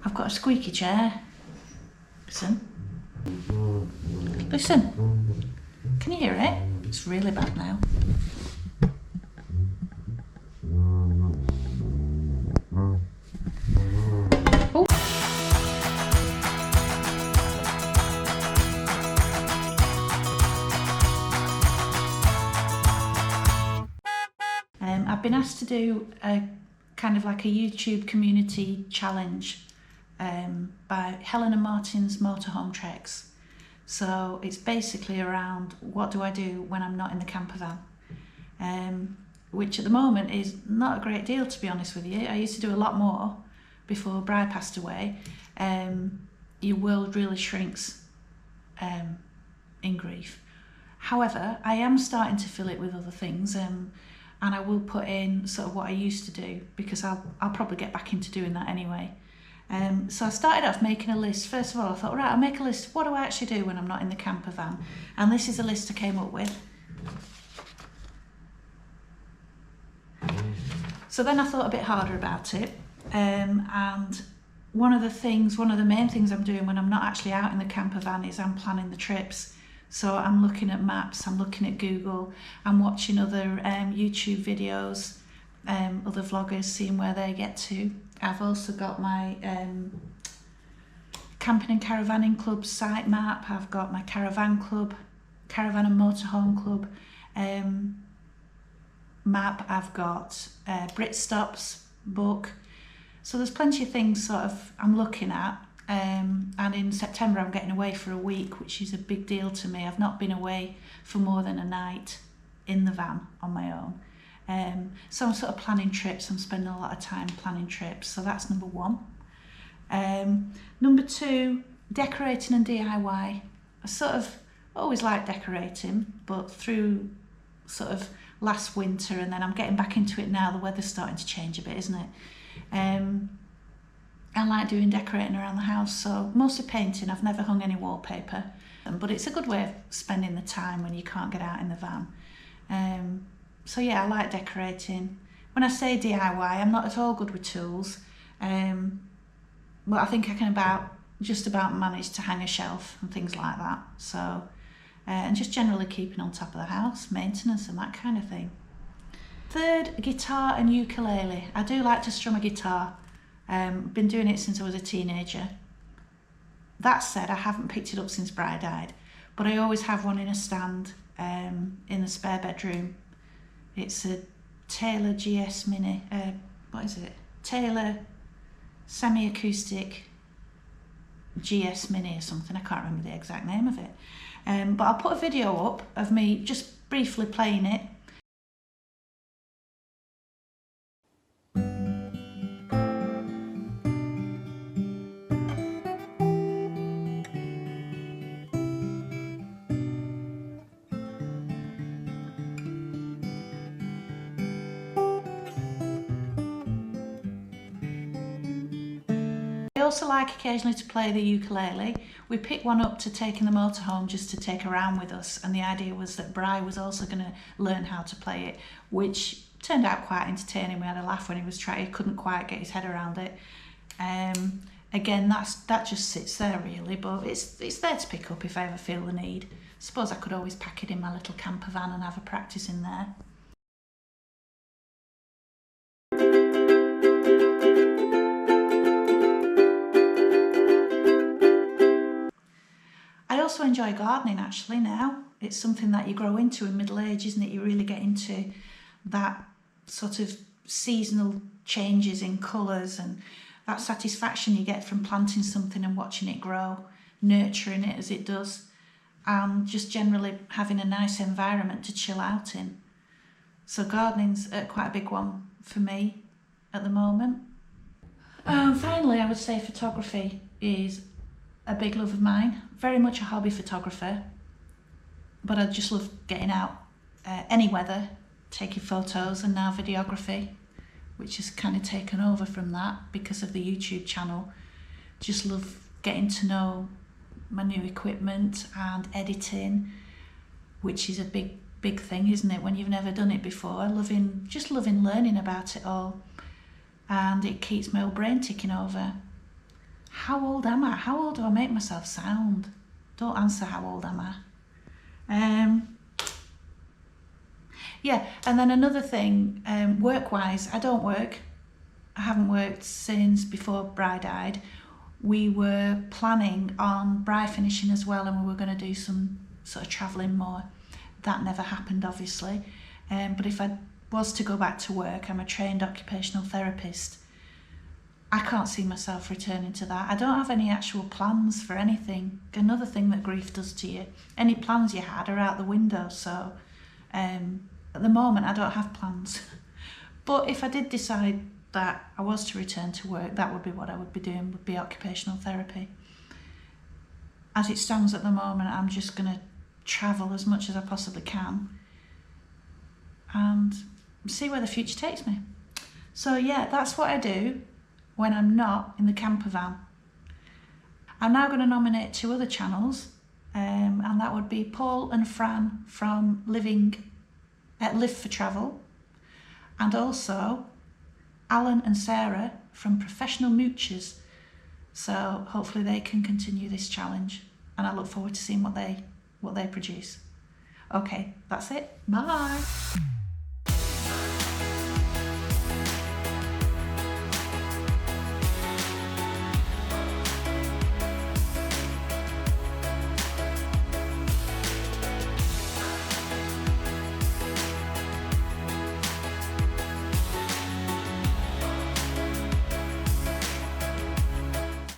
I've got a squeaky chair. Listen. Listen. Can you hear it? It's really bad now. Oh. I've been asked to do a kind of like a YouTube community challenge by Helen and Martin's Motorhome treks. So it's basically around what do I do when I'm not in the camper van, which at the moment is not a great deal, to be honest with you. I used to do a lot more before Bri passed away. Your world really shrinks in grief. However, I am starting to fill it with other things, and I will put in sort of what I used to do, because I'll probably get back into doing that anyway. So I started off making a list. First of all, I thought, right, I'll make a list. What do I actually do when I'm not in the camper van? And this is a list I came up with. So then I thought a bit harder about it. And one of the main things I'm doing when I'm not actually out in the camper van is I'm planning the trips. So I'm looking at maps, I'm looking at Google, I'm watching other YouTube videos, other vloggers, seeing where they get to. I've also got my Camping and Caravanning Club site map. I've got my Caravan Club, Caravan and Motorhome Club map. I've got Britstop's book. So there's plenty of things sort of I'm looking at. And in September I'm getting away for a week, which is a big deal to me. I've not been away for more than a night in the van on my own. So I'm sort of planning trips. I'm spending a lot of time planning trips. So that's number one. Number two, decorating and DIY. I sort of always liked decorating, but through sort of last winter, and then I'm getting back into it now. The weather's starting to change a bit, isn't it? I like doing decorating around the house, so mostly painting. I've never hung any wallpaper, but it's a good way of spending the time when you can't get out in the van. So yeah, I like decorating. When I say DIY, I'm not at all good with tools, but I think I can just about manage to hang a shelf and things like that. So, and just generally keeping on top of the house, maintenance and that kind of thing. Third, guitar and ukulele. I do like to strum a guitar. Been doing it since I was a teenager. That said, I haven't picked it up since Bri died, but I always have one in a stand in the spare bedroom. It's a Taylor GS Mini, what is it? Taylor semi-acoustic GS Mini or something. I can't remember the exact name of it. But I'll put a video up of me just briefly playing it. I also like occasionally to play the ukulele. We picked one up to take in the motorhome just to take around with us, and the idea was that Bri was also going to learn how to play it, which turned out quite entertaining. We had a laugh when he was trying, he couldn't quite get his head around it. Again, that just sits there really, but it's there to pick up if I ever feel the need. Suppose I could always pack it in my little camper van and have a practice in there. I also enjoy gardening actually now. It's something that you grow into in middle age, isn't it? You really get into that sort of seasonal changes in colours and that satisfaction you get from planting something and watching it grow, nurturing it as it does, and just generally having a nice environment to chill out in. So gardening's quite a big one for me at the moment. Finally, I would say photography is a big love of mine. Very much a hobby photographer, but I just love getting out any weather, taking photos, and now videography, which has kind of taken over from that because of the YouTube channel. Just love getting to know my new equipment and editing, which is a big thing, isn't it, when you've never done it before. Just loving learning about it all, and it keeps my old brain ticking over. how old am I? How old do I make myself sound? Don't answer how old am I. Yeah, and then another thing, work-wise, I don't work. I haven't worked since before Bri died. We were planning on Bri finishing as well, and we were going to do some sort of travelling more. That never happened, obviously. But if I was to go back to work, I'm a trained occupational therapist. I can't see myself returning to that. I don't have any actual plans for anything. Another thing that grief does to you, any plans you had are out the window. So at the moment, I don't have plans. But if I did decide that I was to return to work, that would be what I would be doing, would be occupational therapy. As it stands at the moment, I'm just going to travel as much as I possibly can and see where the future takes me. So yeah, that's what I do when I'm not in the camper van. I'm now going to nominate 2 other channels, and that would be Paul and Fran from Live for Travel, and also Alan and Sarah from Professional Moochers. So hopefully they can continue this challenge, and I look forward to seeing what they produce. Okay, that's it. Bye.